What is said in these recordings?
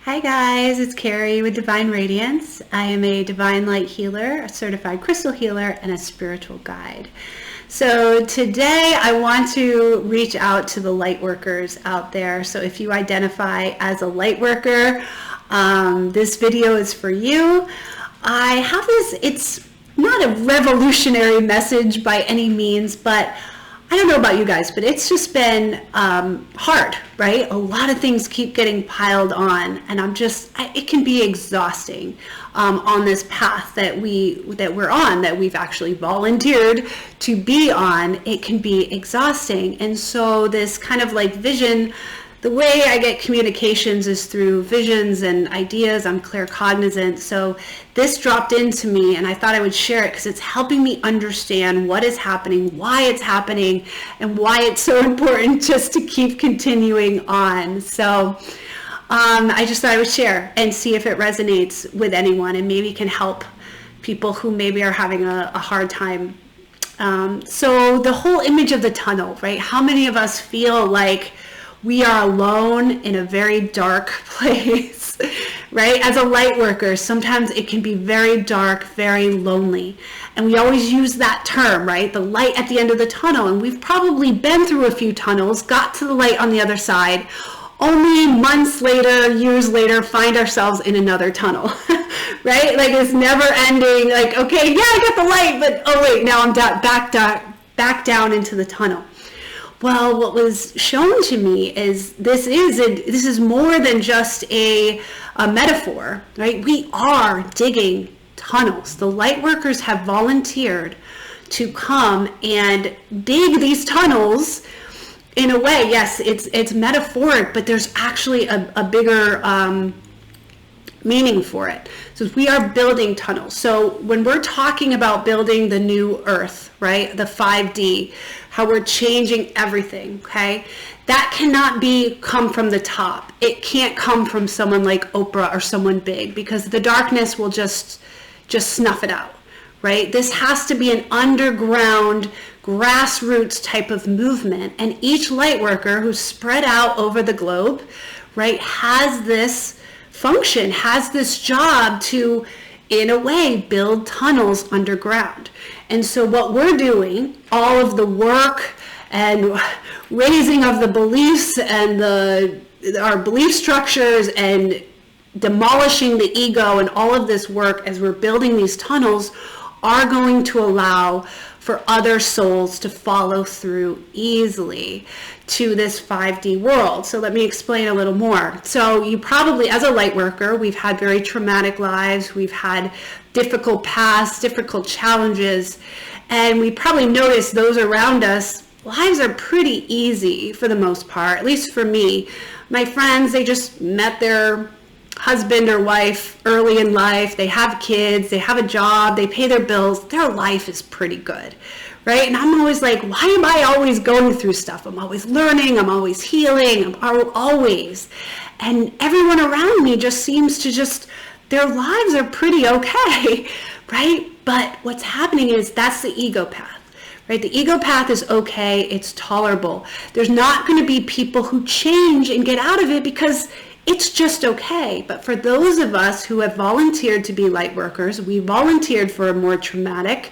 Hi guys, it's Kerry with Divine Radiance. I am a divine light healer, a certified crystal healer, and a spiritual guide. So today I want to reach out to the light workers out there. So if you identify as a light worker, this video is for you. I have this, it's not a revolutionary message by any means, but I don't know about you guys, but it's just been hard, right? A lot of things keep getting piled on, and it can be exhausting on this path that we're on, that we've actually volunteered to be on. It can be exhausting, and so this kind of like vision. The way I get communications is through visions and ideas. I'm claircognizant. So this dropped into me and I thought I would share it because it's helping me understand what is happening, why it's happening, and why it's so important just to keep continuing on. So I just thought I would share and see if it resonates with anyone and maybe can help people who maybe are having a hard time. So the whole image of the tunnel, right? How many of us feel like we are alone in a very dark place, right? As a light worker, sometimes it can be very dark, very lonely. And we always use that term, right? The light at the end of the tunnel. And we've probably been through a few tunnels, got to the light on the other side, only months later, years later, find ourselves in another tunnel, right? Like it's never ending, like, okay, yeah, I got the light, but oh wait, now I'm back down into the tunnel. Well, what was shown to me is this is more than just a metaphor, right? We are digging tunnels. The light workers have volunteered to come and dig these tunnels. In a way, yes, it's metaphoric, but there's actually a bigger meaning for it. So we are building tunnels. So when we're talking about building the new earth, right, the 5D, how we're changing everything, okay, that cannot come from the top. It can't come from someone like Oprah or someone big, because the darkness will just snuff it out, right? This has to be an underground, grassroots type of movement, and each light worker who's spread out over the globe, right, has this function, has this job to, in a way, build tunnels underground. And so what we're doing, all of the work and raising of the beliefs and our belief structures and demolishing the ego and all of this work as we're building these tunnels are going to allow for other souls to follow through easily to this 5D world. So let me explain a little more. So you probably, as a light worker, we've had very traumatic lives, we've had difficult pasts, difficult challenges, and we probably noticed those around us, lives are pretty easy for the most part, at least for me. My friends, they just met their husband or wife early in life, they have kids, they have a job, they pay their bills, their life is pretty good, right? And I'm always like, why am I always going through stuff? I'm always learning, I'm always healing, I'm always. And everyone around me just seems to their lives are pretty okay, right? But what's happening is that's the ego path, right? The ego path is okay, it's tolerable. There's not going to be people who change and get out of it because it's just okay. But for those of us who have volunteered to be light workers, we volunteered for a more traumatic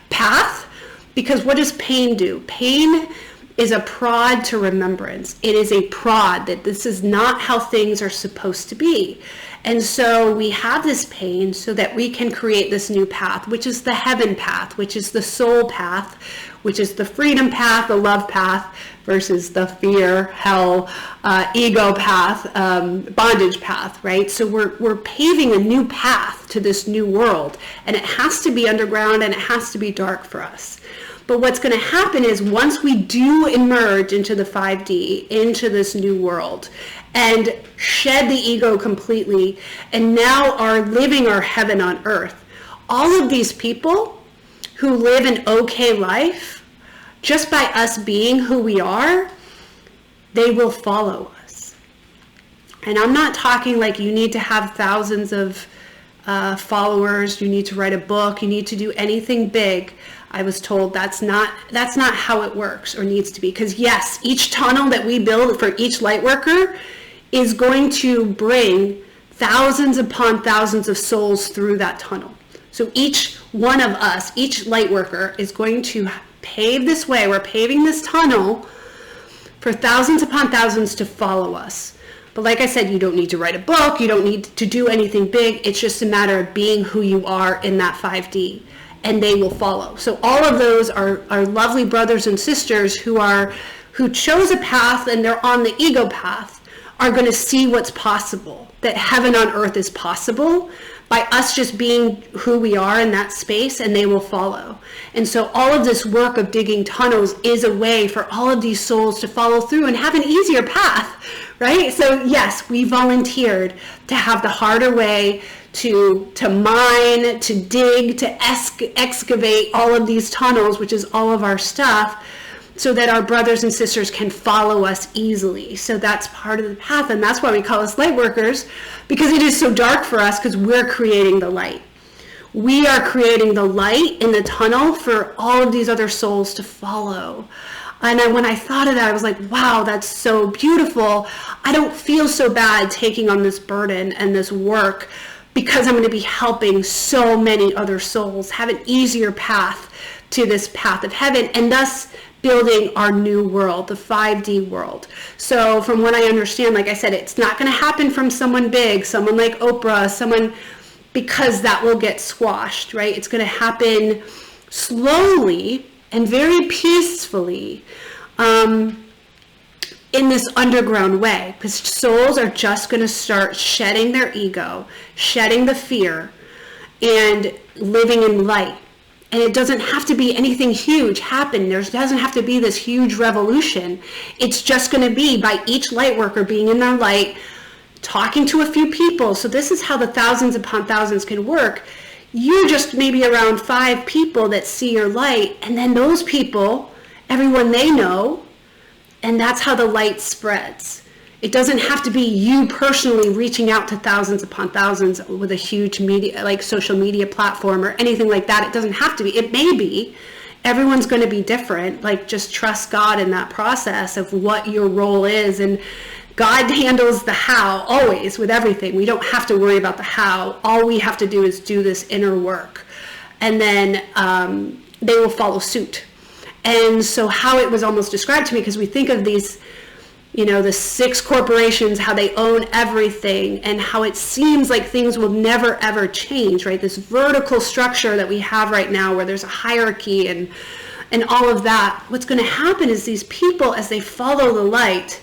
path, because what does pain do? Pain is a prod to remembrance. It is a prod that this is not how things are supposed to be. And so we have this pain so that we can create this new path, which is the heaven path, which is the soul path, which is the freedom path, the love path, versus the fear, hell, ego path, bondage path, right? So we're paving a new path to this new world, and it has to be underground and it has to be dark for us. But what's going to happen is once we do emerge into the 5D, into this new world, and shed the ego completely, and now are living our heaven on earth, all of these people who live an okay life, just by us being who we are, they will follow us. And I'm not talking like you need to have thousands of followers, you need to write a book, you need to do anything big. I was told that's not how it works or needs to be. Because yes, each tunnel that we build for each light worker is going to bring thousands upon thousands of souls through that tunnel. So each one of us, each light worker is going to pave this way. We're paving this tunnel for thousands upon thousands to follow us. But like I said, you don't need to write a book. You don't need to do anything big. It's just a matter of being who you are in that 5D, and they will follow. So all of those are lovely brothers and sisters who chose a path, and they're on the ego path, are going to see what's possible, that heaven on earth is possible by us just being who we are in that space, and they will follow. And so all of this work of digging tunnels is a way for all of these souls to follow through and have an easier path, right? So yes, we volunteered to have the harder way, to mine, to dig, to excavate all of these tunnels, which is all of our stuff, so that our brothers and sisters can follow us easily. So that's part of the path, and that's why we call us light workers, because it is so dark for us, because we're creating the light. We are creating the light in the tunnel for all of these other souls to follow. And when I thought of that, I was like, wow, that's so beautiful. I don't feel so bad taking on this burden and this work, because I'm going to be helping so many other souls have an easier path to this path of heaven, and thus building our new world, the 5D world. So from what I understand, like I said, it's not going to happen from someone big, someone like Oprah, because that will get squashed, right? It's going to happen slowly and very peacefully in this underground way, because souls are just going to start shedding their ego, shedding the fear, and living in light. And it doesn't have to be anything huge happen. There doesn't have to be this huge revolution. It's just going to be by each light worker being in their light, talking to a few people. So this is how the thousands upon thousands can work. You just maybe around 5 people that see your light, and then those people, everyone they know, and that's how the light spreads. It doesn't have to be you personally reaching out to thousands upon thousands with a huge media, like social media platform or anything like that. It doesn't have to be. It may be. Everyone's going to be different. Like, just trust God in that process of what your role is. And God handles the how always with everything. We don't have to worry about the how. All we have to do is do this inner work. And then they will follow suit. And so how it was almost described to me, because we think of these, the 6 corporations, how they own everything, and how it seems like things will never ever change, right? This vertical structure that we have right now, where there's a hierarchy and all of that. What's going to happen is these people, as they follow the light,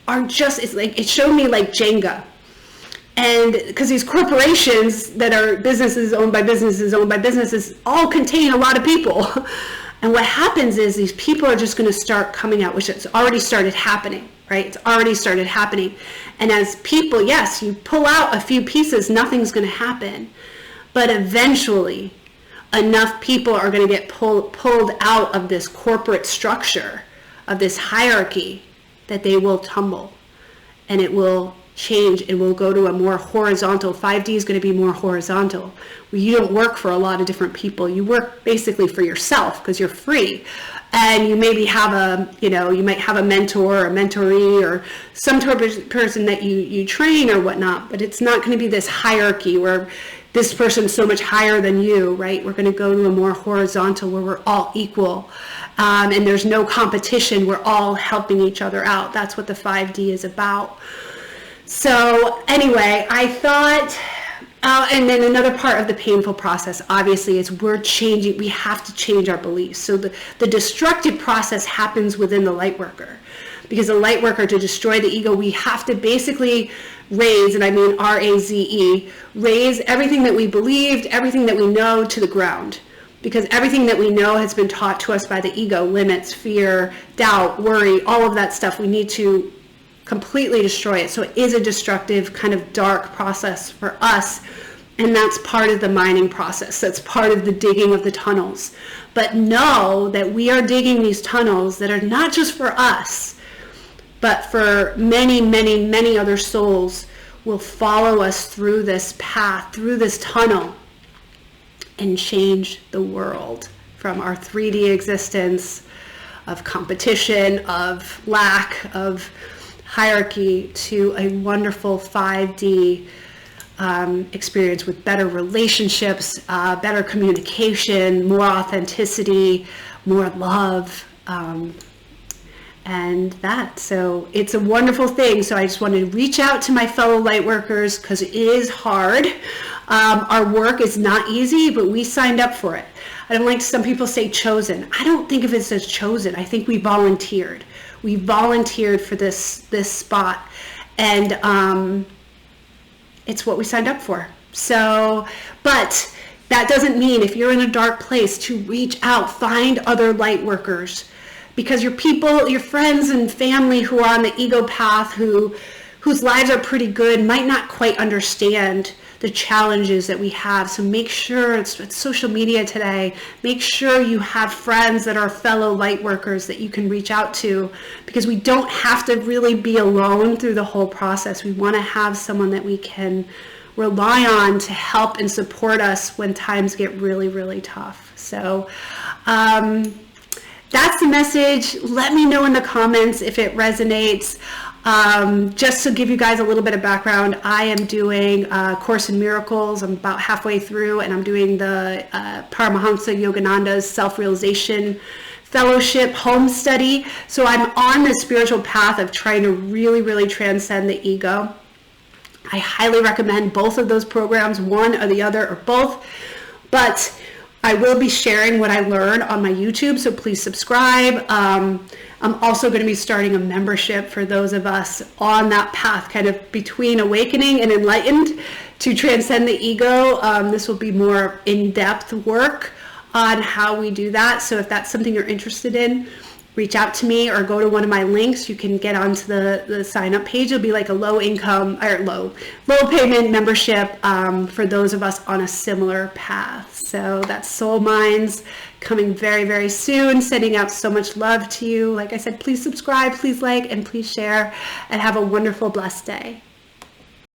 are just, it showed me like Jenga. And because these corporations that are businesses owned by businesses all contain a lot of people. And what happens is these people are just going to start coming out, which it's already started happening, right? It's already started happening. And as people, yes, you pull out a few pieces, nothing's going to happen. But eventually, enough people are going to get pulled out of this corporate structure, of this hierarchy, that they will tumble. And it will change. It will go to a more horizontal. 5D is going to be more horizontal, where you don't work for a lot of different people. You work basically for yourself, because you're free. And you maybe have you might have a mentor or a mentoree or some type of person that you train or whatnot, but it's not going to be this hierarchy where this person's so much higher than you, right? We're going to go to a more horizontal, where we're all equal. And there's no competition. We're all helping each other out. That's what the 5D is about. So anyway, I thought, and then another part of the painful process, obviously, is we have to change our beliefs. So the destructive process happens within the light worker. Because the light worker, to destroy the ego, we have to basically raise, and I mean R-A-Z-E, raise everything that we believed, everything that we know to the ground. Because everything that we know has been taught to us by the ego, limits, fear, doubt, worry, all of that stuff. We need to completely destroy it. So it is a destructive, kind of dark process for us, and that's part of the mining process. That's part of the digging of the tunnels. But know that we are digging these tunnels that are not just for us, but for many, many, many other souls will follow us through this path, through this tunnel, and change the world from our 3D existence of competition, of lack, of hierarchy to a wonderful 5D experience with better relationships, better communication, more authenticity, more love, and that. So it's a wonderful thing. So I just wanted to reach out to my fellow Lightworkers because it is hard. Our work is not easy, but we signed up for it. I don't like some people say chosen. I don't think of it as chosen. I think we volunteered. We volunteered for this spot, and it's what we signed up for. So, but that doesn't mean if you're in a dark place to reach out, find other Lightworkers, because your people, your friends and family who are on the ego path, whose lives are pretty good, might not quite understand the challenges that we have. So make sure, it's social media today, make sure you have friends that are fellow Lightworkers that you can reach out to, because we don't have to really be alone through the whole process. We want to have someone that we can rely on to help and support us when times get really, really tough. So that's the message. Let me know in the comments if it resonates. Just to give you guys a little bit of background, I am doing a Course in Miracles. I'm about halfway through, and I'm doing the Paramahansa Yogananda's Self-Realization Fellowship Home Study. So I'm on the spiritual path of trying to really, really transcend the ego. I highly recommend both of those programs, one or the other or both. But I will be sharing what I learned on my YouTube, so please subscribe. I'm also going to be starting a membership for those of us on that path, kind of between awakening and enlightened, to transcend the ego. This will be more in-depth work on how we do that. So if that's something you're interested in, reach out to me or go to one of my links. You can get onto the sign-up page. It'll be like a low payment membership for those of us on a similar path. So that's Soul Minds coming very, very soon. Sending out so much love to you. Like I said, please subscribe, please like, and please share, and have a wonderful, blessed day.